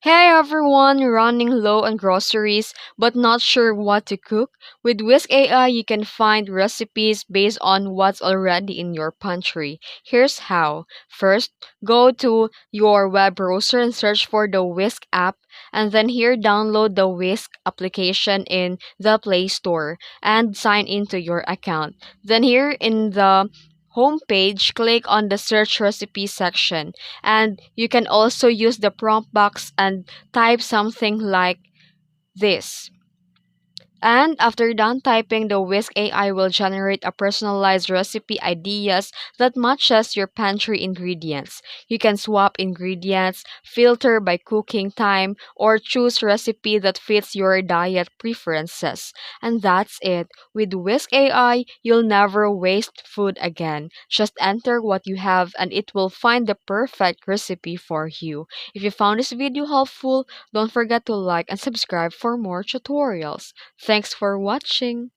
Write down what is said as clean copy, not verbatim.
Hey everyone, running low on groceries but not sure what to cook? With Whisk AI, you can find recipes based on what's already in your pantry. Here's how. First, go to your web browser and search for the Whisk app, and then here download the Whisk application in the Play Store and sign into your account. Then here in the homepage, click on the search recipe section, and you can also use the prompt box and type something like this. And after done typing, the Whisk AI will generate a personalized recipe ideas that matches your pantry ingredients. You can swap ingredients, filter by cooking time, or choose recipe that fits your diet preferences. And that's it. With Whisk AI, you'll never waste food again. Just enter what you have and it will find the perfect recipe for you. If you found this video helpful, don't forget to like and subscribe for more tutorials. Thanks for watching.